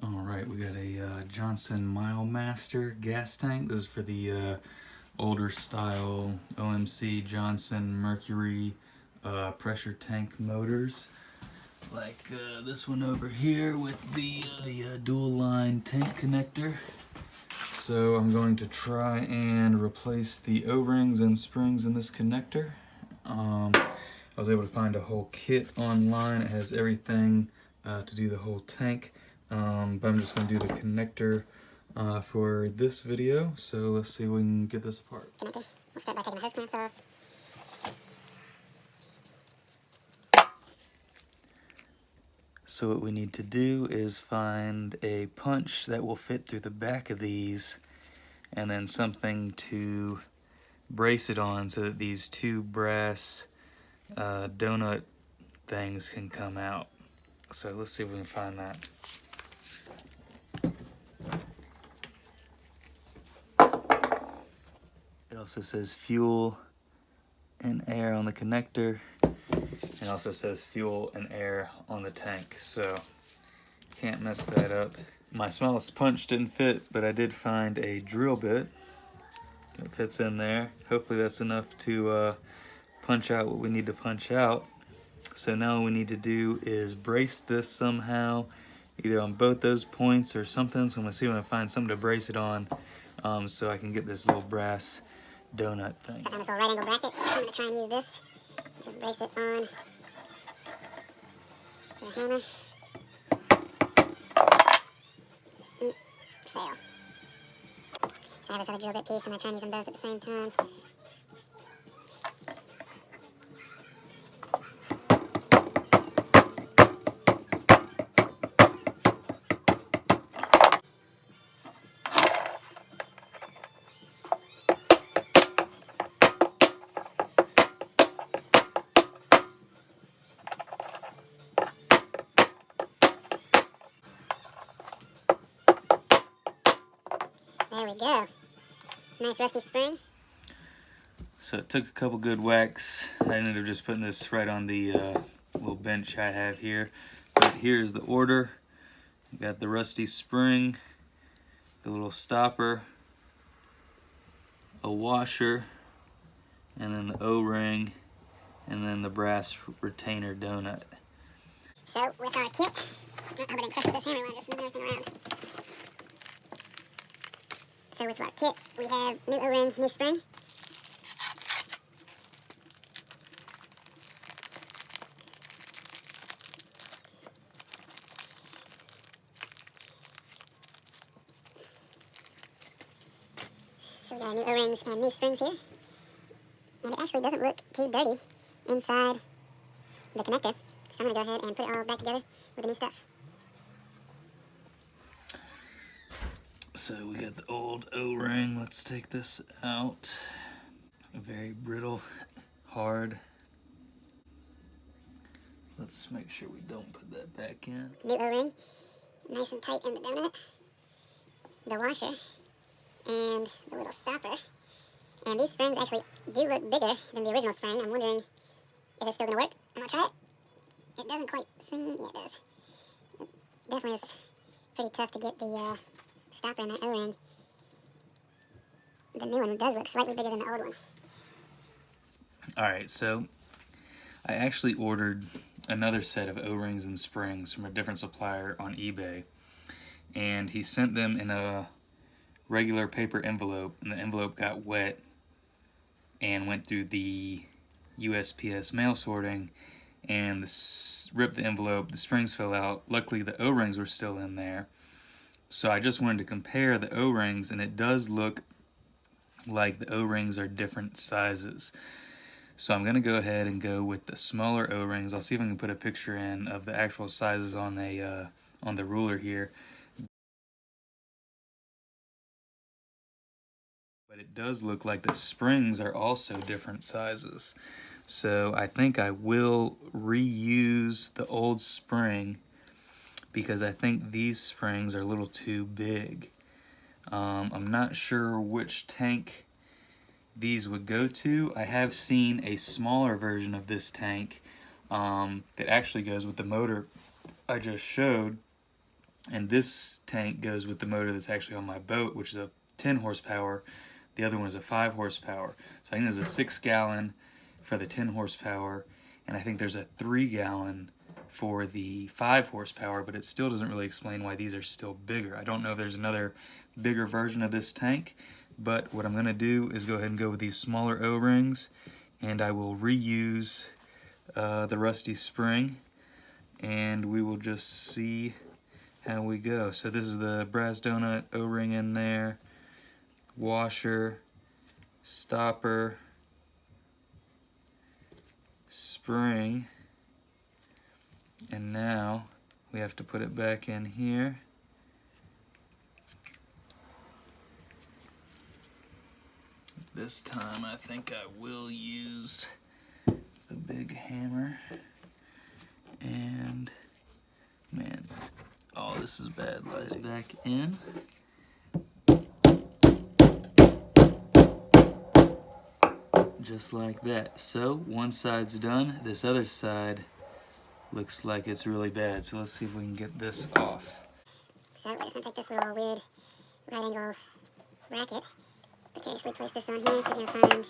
Alright, we got a Johnson Milemaster gas tank. This is for the older style OMC Johnson Mercury pressure tank motors. Like this one over here with the dual line tank connector. So I'm going to try and replace the O-rings and springs in this connector. I was able to find a whole kit online. It has everything to do the whole tank. But I'm just going to do the connector for this video. So let's see if we can get this apart. We'll start by taking the hose clamps off. So what we need to do is find a punch that will fit through the back of these, and then something to brace it on so that these two brass donut things can come out. So let's see if we can find that. It also says fuel and air on the connector. It also says fuel and air on the tank, so can't mess that up. My smallest punch didn't fit, but I did find a drill bit that fits in there. Hopefully that's enough to punch out what we need to punch out. So now what we need to do is brace this somehow, either on both those points or something. So I'm gonna see if I can find something to brace it on, so I can get this little brass donut thing. So I found this little right angle bracket. I'm gonna try and use this. Just brace it on the hammer. Fail. So I have this other drill bit piece and I try and use them both at the same time. There we go. Nice rusty spring. So it took a couple good whacks. I ended up just putting this right on the little bench I have here. But here's the order. You got the rusty spring, the little stopper, a washer, and then the O-ring, and then the brass retainer donut. So with our kit, I hope I didn't crush with this hammer when I just moved everything around. So with our kit, we have new O-ring, new spring. So we got our new O-rings and new springs here. And it actually doesn't look too dirty inside the connector. So I'm going to go ahead and put it all back together with the new stuff. So we got the old O-ring. Let's take this out. Very brittle, hard. Let's make sure we don't put that back in. New O-ring, nice and tight in the donut. The washer, and the little stopper. And these springs actually do look bigger than the original spring. I'm wondering if it's still going to work. I'm going to try it. It doesn't quite seem, yeah it does. It definitely is pretty tough to get the stopper in that O-ring. The new one does look slightly bigger than the old one. Alright, so I actually ordered another set of O-rings and springs from a different supplier on eBay. And he sent them in a regular paper envelope, and the envelope got wet and went through the USPS mail sorting and ripped the envelope. The springs fell out. Luckily the O-rings were still in there. So I just wanted to compare the O-rings, and it does look like the O-rings are different sizes. So I'm going to go ahead and go with the smaller O-rings. I'll see if I can put a picture in of the actual sizes on the ruler here. But it does look like the springs are also different sizes. So I think I will reuse the old spring because I think these springs are a little too big. I'm not sure which tank these would go to. I have seen a smaller version of this tank that actually goes with the motor I just showed. And this tank goes with the motor that's actually on my boat, which is a 10 horsepower. The other one is a 5 horsepower. So I think there's a 6 gallon for the 10 horsepower, and I think there's a 3 gallon for the 5 horsepower, but it still doesn't really explain why these are still bigger. I don't know if there's another bigger version of this tank, but what I'm going to do is go ahead and go with these smaller O-rings, and I will reuse the rusty spring, and we will just see how we go. So this is the brass donut O-ring in there, washer, stopper, spring, and now we have to put it back in here. This time I think I will use the big hammer, and man, oh, this is bad. Lies back in. Just like that. So one side's done. This other side looks like it's really bad. So let's see if we can get this off. So we're just gonna take this little weird right angle bracket, precariously place this on here so you can find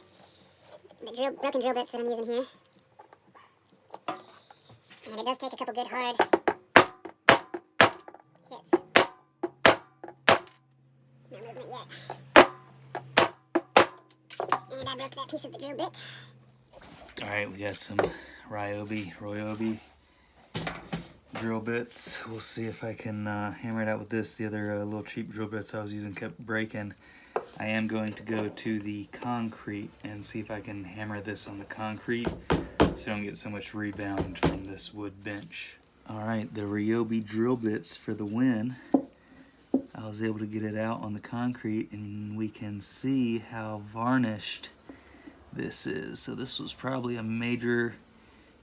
the broken drill bits that I'm using here. And it does take a couple good hard hits. No movement yet. And I broke that piece of the drill bit. Alright, we got some Ryobi drill bits. We'll see if I can hammer it out with this. The other little cheap drill bits I was using kept breaking. I am going to go to the concrete and see if I can hammer this on the concrete so I don't get so much rebound from this wood bench. Alright, the Ryobi drill bits for the win. I was able to get it out on the concrete, and we can see how varnished this is. So this was probably a major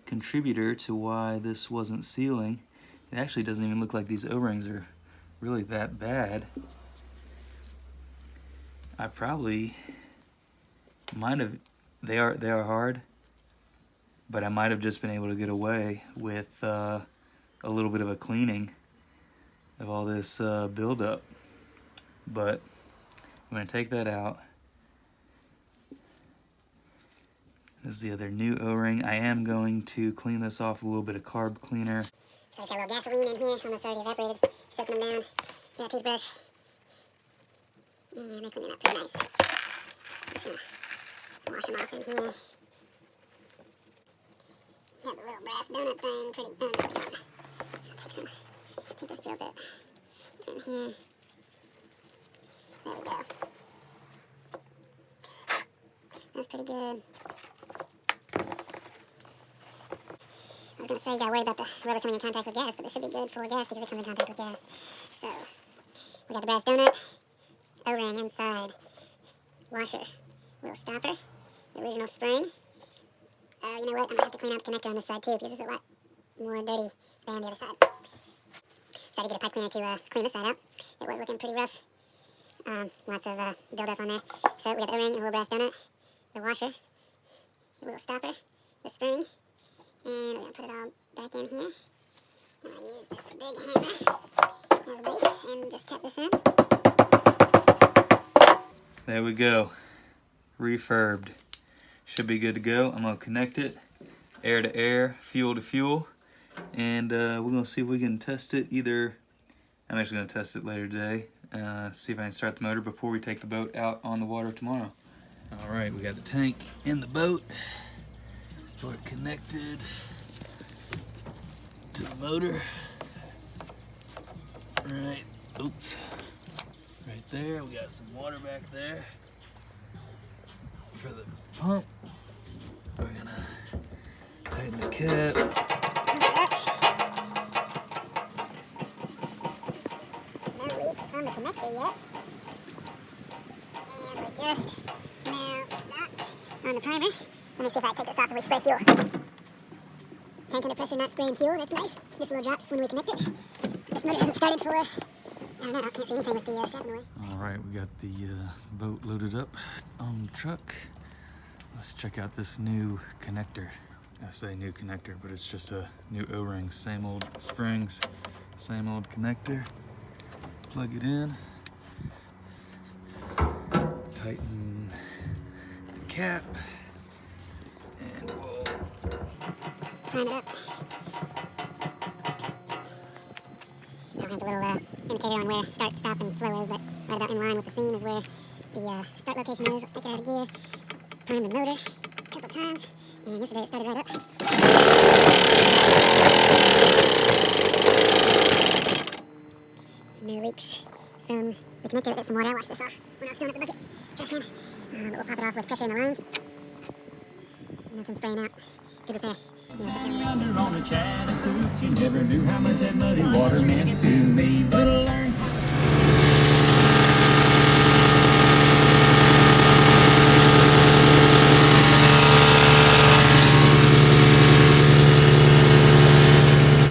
contributor to why this wasn't sealing. It actually doesn't even look like these O-rings are really that bad. I probably might have, they are hard, but I might have just been able to get away with a little bit of a cleaning of all this buildup. But I'm going to take that out. This is the other new O-ring. I am going to clean this off with a little bit of carb cleaner. So it's got a little gasoline in here, almost already evaporated, soaking them down. Got a toothbrush. And I clean it up pretty nice. Just gonna wash them off in here. Got the little brass donut thing pretty done. I'll take this drill bit in here. There we go. That's pretty good. I was going to say you got to worry about the rubber coming in contact with gas, but this should be good for gas because it comes in contact with gas. So, we got the brass donut, O-ring inside, washer, little stopper, the original spring. You know what, I'm going to have to clean out the connector on this side too because it's a lot more dirty than the other side. So I did get a pipe cleaner to clean this side out. It was looking pretty rough. Lots of buildup on there. So we got the O-ring, a little brass donut, the washer, the little stopper, the spring, and we're going to put it all back in here. I'm going to use this big hammer as a base and just tap this in. There we go. Refurbed. Should be good to go. I'm going to connect it air to air, fuel to fuel, and we're going to see if we can test it either. I'm actually going to test it later today. See if I can start the motor before we take the boat out on the water tomorrow. Alright, we got the tank in the boat. We're connected to the motor. Right, oops. Right there, we got some water back there for the pump. We're gonna tighten the cap. No leaks from the connector yet. And we're just now stopped on the primer. Let me see if I take this off and we spray fuel. Tank under pressure, not spraying fuel. That's nice. Just little drops when we connect it. This motor hasn't started for, I don't know, I can't see anything with the strap in the way. Alright, we got the boat loaded up on the truck. Let's check out this new connector. I say new connector, but it's just a new O-ring. Same old springs, Same old connector. Plug it in. Tighten the cap. And we'll prime it up. I don't have the little indicator on where start, stop, and slow is, but right about in line with the scene is where the start location is. Let's take it out of gear, prime the motor a couple times, and yesterday it started right up. No leaks from the connector that gets some water. I washed this off when I was filling up the bucket. Trash can. But we'll pop it off with pressure in the lines. Nothing spraying out. Good repair. Yonder on the Chattahoochee, never knew how much that muddy water meant to me, but I learned